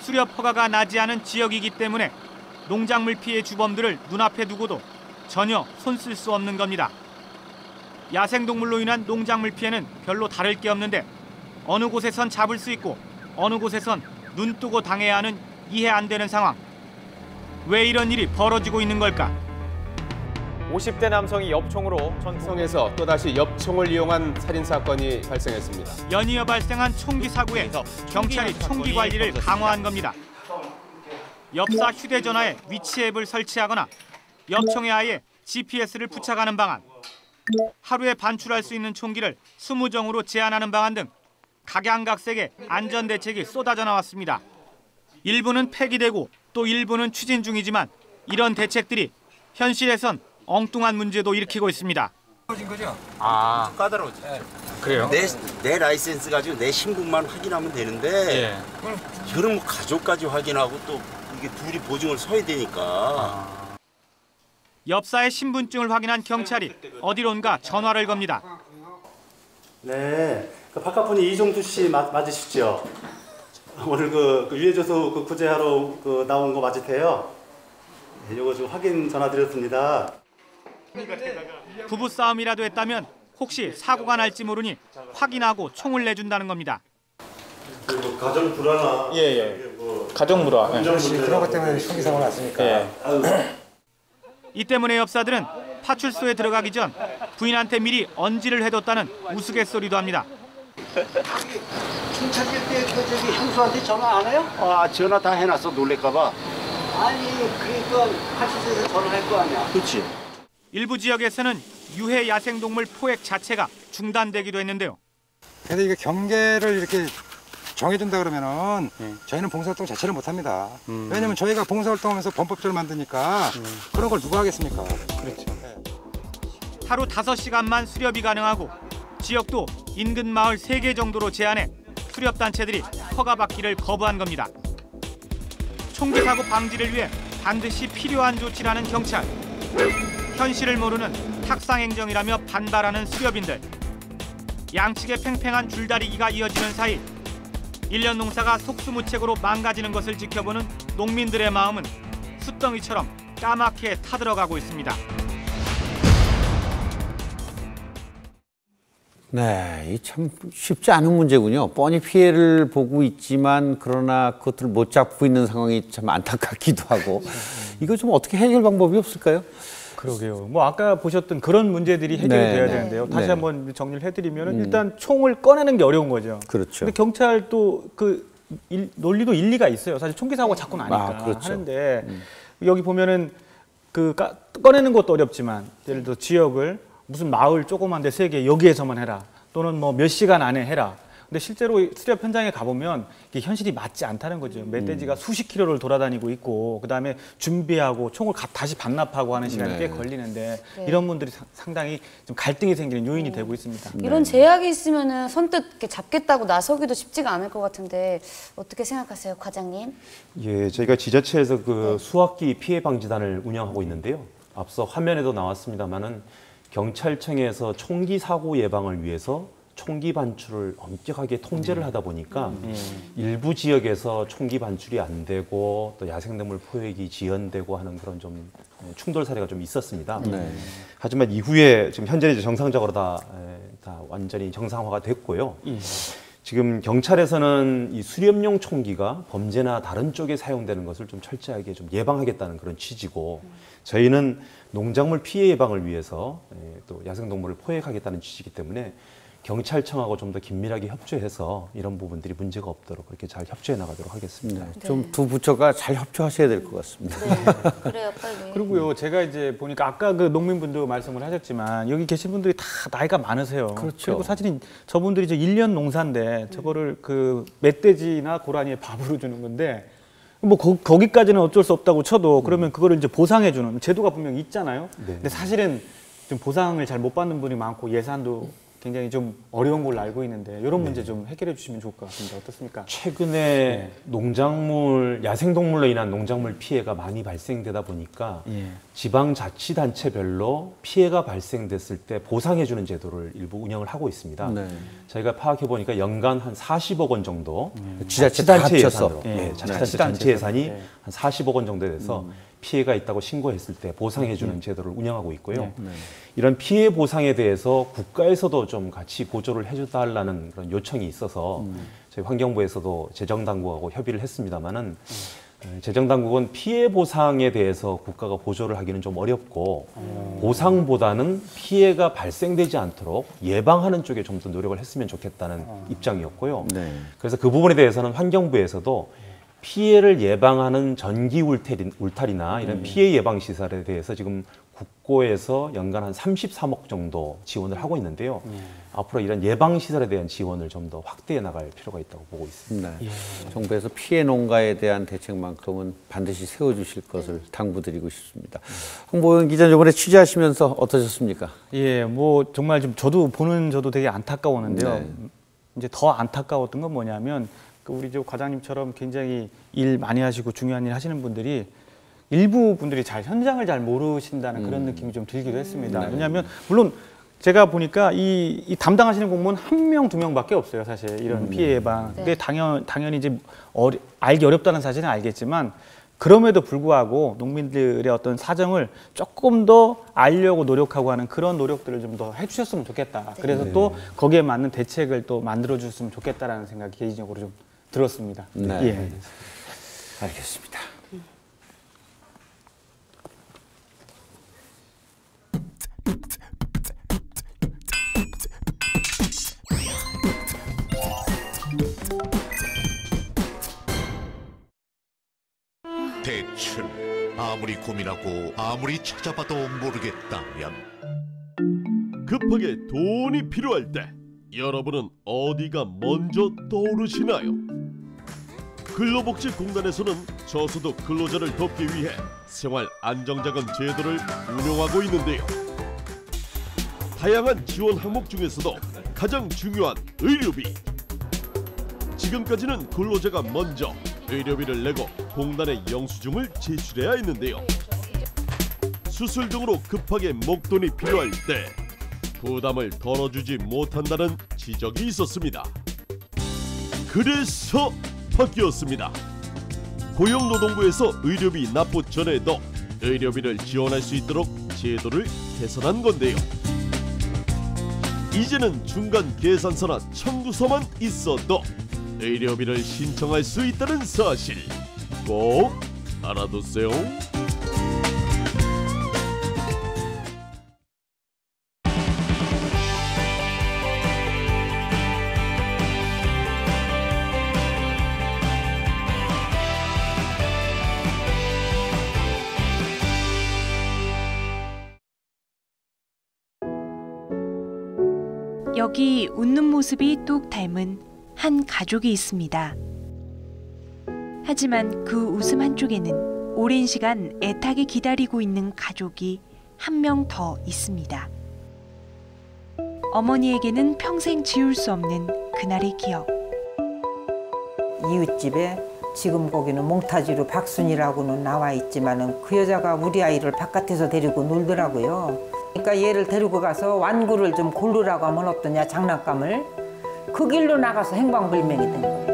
수렵 허가가 나지 않은 지역이기 때문에 농작물 피해 주범들을 눈앞에 두고도 전혀 손쓸 수 없는 겁니다. 야생동물로 인한 농작물 피해는 별로 다를 게 없는데 어느 곳에선 잡을 수 있고 어느 곳에선 눈 뜨고 당해야 하는 이해 안 되는 상황. 왜 이런 일이 벌어지고 있는 걸까? 50대 남성이 엽총으로 전성에서 또다시 엽총을 이용한 살인사건이 발생했습니다. 연이어 발생한 총기 사고에 경찰이 총기 관리를 강화한 겁니다. 엽사 휴대전화에 위치 앱을 설치하거나 엽총에 아예 GPS를 부착하는 방안, 하루에 반출할 수 있는 총기를 20정으로 제한하는 방안 등 각양각색의 안전대책이 쏟아져 나왔습니다. 일부는 폐기되고 또 일부는 추진 중이지만 이런 대책들이 현실에선 엉뚱한 문제도 일으키고 있습니다. 아, 까다로웠지. 그래요? 내 라이센스 가지고 내 신분만 확인하면 되는데 이거는 뭐 가족까지 확인하고 또 이게 둘이 보증을 서야 되니까. 엽사의 신분증을 확인한 경찰이 어디론가 전화를 겁니다. 네, 그 바깥분이 이종두 씨 맞으시죠? 오늘 그 유해조소 구제하러 나온 거 맞으세요? 네, 이거 좀 확인 전화 드렸습니다. 부부싸움이라도 했다면 혹시 사고가 날지 모르니 확인하고 총을 내준다는 겁니다. 그리고 가정 불화나 가정 불화 그런 것 때문에 총기 사고 났으니까. 이 때문에 엽사들은 파출소에 들어가기 전 부인한테 미리 언지를 해뒀다는 우스갯소리도 합니다. 총 찾을 때 저기 형수한테 전화 안 해요? 전화 다 해놨어. 놀랄까 봐. 아니 그러니까 파출소에서 전화할 거 아니야. 그렇지. 일부 지역에서는 유해 야생동물 포획 자체가 중단되기도 했는데요. 근데 이게 경계를 이렇게 정해준다 그러면은 저희는 봉사활동 자체를 못합니다. 왜냐면 저희가 봉사활동하면서 범법자를 만드니까 그런 걸 누가 하겠습니까? 그렇죠. 하루 5시간만 수렵이 가능하고 지역도 인근 마을 3개 정도로 제한해 수렵단체들이 허가받기를 거부한 겁니다. 총기 사고 방지를 위해 반드시 필요한 조치라는 경찰. 현실을 모르는 탁상행정이라며 반발하는 수렵인들. 양측의 팽팽한 줄다리기가 이어지는 사이 1년 농사가 속수무책으로 망가지는 것을 지켜보는 농민들의 마음은 숯덩이처럼 까맣게 타들어가고 있습니다. 네, 이 참 쉽지 않은 문제군요. 뻔히 피해를 보고 있지만 그러나 그것들을 못 잡고 있는 상황이 참 안타깝기도 하고 이거 좀 어떻게 해결 방법이 없을까요? 그러게요. 뭐 아까 보셨던 그런 문제들이 해결돼야 되는데요. 다시 한번 정리를 해드리면 일단 총을 꺼내는 게 어려운 거죠. 그렇죠. 근데 경찰도 논리도 일리가 있어요. 사실 총기 사고가 자꾸 나니까 그렇죠. 하는데 여기 보면은 꺼내는 것도 어렵지만 예를 들어 지역을 무슨 마을 조그만 데 3개 여기에서만 해라 또는 뭐 몇 시간 안에 해라. 근데 실제로 수렵 현장에 가보면 이게 현실이 맞지 않다는 거죠. 멧돼지가 수십 킬로를 돌아다니고 있고 그다음에 준비하고 총을 다시 반납하고 하는 시간이 꽤 걸리는데 이런 분들이 상당히 좀 갈등이 생기는 요인이 되고 있습니다. 이런 제약이 있으면은 선뜻 이렇게 잡겠다고 나서기도 쉽지가 않을 것 같은데 어떻게 생각하세요, 과장님? 예, 저희가 지자체에서 수학기 피해 방지단을 운영하고 있는데요. 앞서 화면에도 나왔습니다만은 경찰청에서 총기 사고 예방을 위해서 총기 반출을 엄격하게 통제를 하다 보니까 일부 지역에서 총기 반출이 안 되고 또 야생동물 포획이 지연되고 하는 그런 좀 충돌 사례가 좀 있었습니다. 하지만 이후에 지금 현재는 정상적으로 다 완전히 정상화가 됐고요. 지금 경찰에서는 이 수렴용 총기가 범죄나 다른 쪽에 사용되는 것을 좀 철저하게 좀 예방하겠다는 그런 취지고, 저희는 농작물 피해 예방을 위해서 또 야생동물을 포획하겠다는 취지이기 때문에 경찰청하고 좀 더 긴밀하게 협조해서 이런 부분들이 문제가 없도록 그렇게 잘 협조해 나가도록 하겠습니다. 좀 두 부처가 잘 협조하셔야 될 것 같습니다. 그래요, 빨리. 그리고요, 제가 이제 보니까 아까 그 농민분도 말씀을 하셨지만 여기 계신 분들이 다 나이가 많으세요. 그렇죠. 그리고 사실은 저분들이 이제 1년 농사인데 저거를 그 멧돼지나 고라니에 밥으로 주는 건데, 뭐 거기까지는 어쩔 수 없다고 쳐도 그러면 그거를 이제 보상해 주는 제도가 분명히 있잖아요. 네. 근데 사실은 좀 보상을 잘 못 받는 분이 많고 예산도 굉장히 좀 어려운 걸로 알고 있는데 이런 문제 좀 해결해 주시면 좋을 것 같습니다. 어떻습니까? 최근에 농작물, 야생동물로 인한 농작물 피해가 많이 발생되다 보니까 지방자치단체별로 피해가 발생됐을 때 보상해주는 제도를 일부 운영을 하고 있습니다. 네. 저희가 파악해보니까 연간 한 40억 원 정도 지자체 예산으로, 자치단체 전체 예산이 한 40억 원 정도 돼서 피해가 있다고 신고했을 때 보상해주는 제도를 운영하고 있고요. 이런 피해 보상에 대해서 국가에서도 좀 같이 보조를 해줘달라는 그런 요청이 있어서 저희 환경부에서도 재정당국하고 협의를 했습니다마는 재정당국은 피해 보상에 대해서 국가가 보조를 하기는 좀 어렵고 보상보다는 피해가 발생되지 않도록 예방하는 쪽에 좀 더 노력을 했으면 좋겠다는 입장이었고요. 그래서 그 부분에 대해서는 환경부에서도 피해를 예방하는 전기 울타리나 이런 피해 예방 시설에 대해서 지금 국고에서 연간 한 33억 정도 지원을 하고 있는데요. 앞으로 이런 예방 시설에 대한 지원을 좀 더 확대해 나갈 필요가 있다고 보고 있습니다. 정부에서 피해 농가에 대한 대책만큼은 반드시 세워주실 것을 당부드리고 싶습니다. 홍보영 기자, 이번에 취재하시면서 어떠셨습니까? 예, 뭐 정말 좀 저도 되게 안타까웠는데요. 이제 더 안타까웠던 건 뭐냐면 우리 저 과장님처럼 굉장히 일 많이 하시고 중요한 일 하시는 분들이 일부 분들이 현장을 잘 모르신다는 그런 느낌이 좀 들기도 했습니다. 왜냐하면 물론 제가 보니까 이 담당하시는 공무원 1명, 2명밖에 없어요, 사실 이런 피해 예방. 근데 당연히 이제 알기 어렵다는 사실은 알겠지만 그럼에도 불구하고 농민들의 어떤 사정을 조금 더 알려고 노력하고 하는 그런 노력들을 좀 더 해주셨으면 좋겠다. 그래서 또 거기에 맞는 대책을 또 만들어 주셨으면 좋겠다라는 생각이 개인적으로 좀 들었습니다. 예. 알겠습니다. 대출 아무리 고민하고 아무리 찾아봐도 모르겠다면 급하게 돈이 필요할 때 여러분은 어디가 먼저 떠오르시나요? 근로복지공단에서는 저소득 근로자를 돕기 위해 생활 안정자금 제도를 운영하고 있는데요. 다양한 지원 항목 중에서도 가장 중요한 의료비. 지금까지는 근로자가 먼저 의료비를 내고 공단에 영수증을 제출해야 했는데요. 수술 등으로 급하게 목돈이 필요할 때 부담을 덜어주지 못한다는 지적이 있었습니다. 그래서 바뀌었습니다. 고용노동부에서 의료비 납부 전에도 의료비를 지원할 수 있도록 제도를 개선한 건데요. 이제는 중간 계산서나 청구서만 있어도 의료비를 신청할 수 있다는 사실 꼭 알아두세요. 여기 웃는 모습이 똑 닮은 한 가족이 있습니다. 하지만 그 웃음 한쪽에는 오랜 시간 애타게 기다리고 있는 가족이 한 명 더 있습니다. 어머니에게는 평생 지울 수 없는 그날의 기억. 이웃집에 지금 거기는 몽타주로 박순이라고는 나와 있지만은 그 여자가 우리 아이를 바깥에서 데리고 놀더라고요. 그러니까 얘를 데리고 가서 완구를 좀 고르라고 하면 어떠냐, 장난감을. 그 길로 나가서 행방불명이 된 거예요.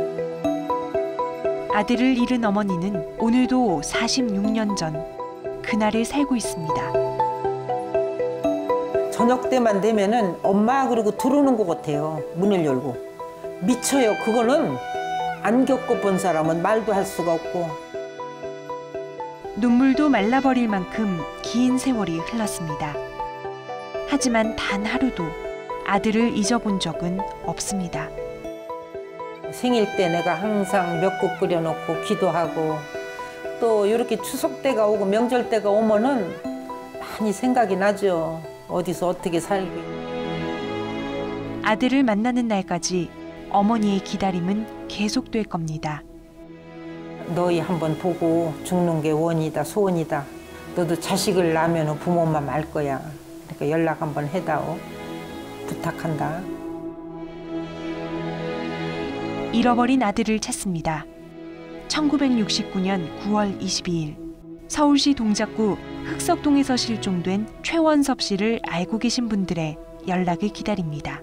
아들을 잃은 어머니는 오늘도 46년 전 그날을 살고 있습니다. 저녁 때만 되면은 엄마 그러고 들어오는 것 같아요. 문을 열고. 미쳐요. 그거는 안 겪어본 사람은 말도 할 수가 없고. 눈물도 말라버릴 만큼 긴 세월이 흘렀습니다. 하지만 단 하루도 아들을 잊어본 적은 없습니다. 생일 때 내가 항상 미역국 끓여놓고 기도하고 또 이렇게 추석 때가 오고 명절 때가 오면은 많이 생각이 나죠. 어디서 어떻게 살고 있는지. 아들을 만나는 날까지 어머니의 기다림은 계속될 겁니다. 너희 한번 보고 죽는 게 원이다, 소원이다. 너도 자식을 낳으면 부모만 알 거야. 그러니까 연락 한번 해다오. 부탁한다. 잃어버린 아들을 찾습니다. 1969년 9월 22일 서울시 동작구 흑석동에서 실종된 최원섭 씨를 알고 계신 분들의 연락을 기다립니다.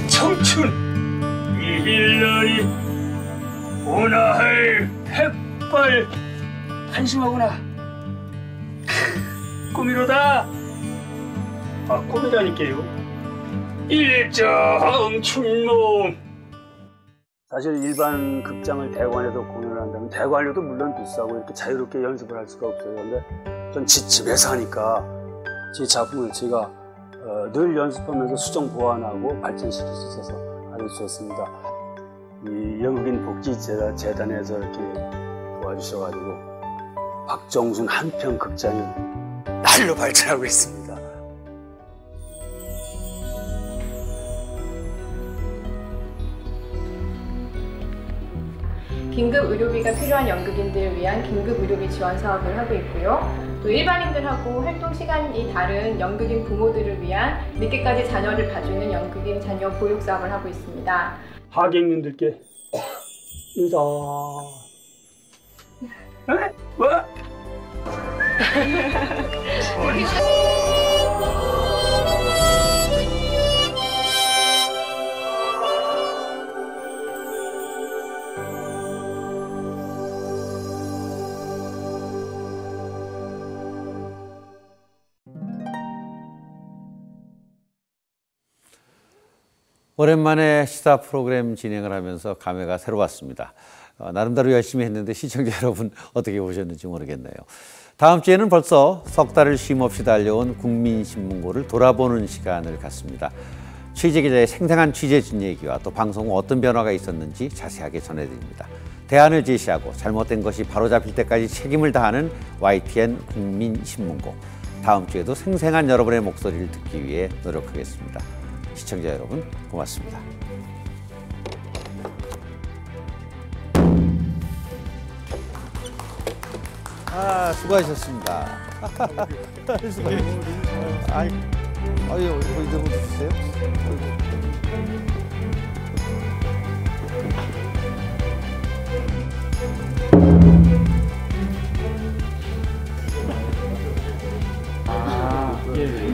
청춘 이일날이 오나할 백발 한심하구나. 꿈이로다. 꿈이라니까요. 일정춘몽. 사실 일반 극장을 대관해서 공연을 한다면 대관료도 물론 비싸고 이렇게 자유롭게 연습을 할 수가 없어요. 근데 전 집에서 하니까 제 작품을 제가 늘 연습하면서 수정 보완하고 발전시킬 수 있어서 아주 좋습니다. 이 영국인 복지재단에서 이렇게 도와주셔가지고 박정순 한편 극장이 날로 발전하고 있습니다. 긴급 의료비가 필요한 연극인들을 위한 긴급 의료비 지원 사업을 하고 있고요. 또 일반인들하고 활동 시간이 다른 연극인 부모들을 위한 늦게까지 자녀를 봐주는 연극인 자녀 보육 사업을 하고 있습니다. 하객님들께 인사. 에? 뭐? 오랜만에 시사 프로그램 진행을 하면서 감회가 새로웠습니다. 나름대로 열심히 했는데 시청자 여러분 어떻게 보셨는지 모르겠네요. 다음 주에는 벌써 석 달을 쉼없이 달려온 국민신문고를 돌아보는 시간을 갖습니다. 취재기자의 생생한 취재진 얘기와 또 방송 후 어떤 변화가 있었는지 자세하게 전해드립니다. 대안을 제시하고 잘못된 것이 바로잡힐 때까지 책임을 다하는 YTN 국민신문고. 다음 주에도 생생한 여러분의 목소리를 듣기 위해 노력하겠습니다. 시청자 여러분 고맙습니다. 수고하셨습니다. 아유, 이거 주세요. 예.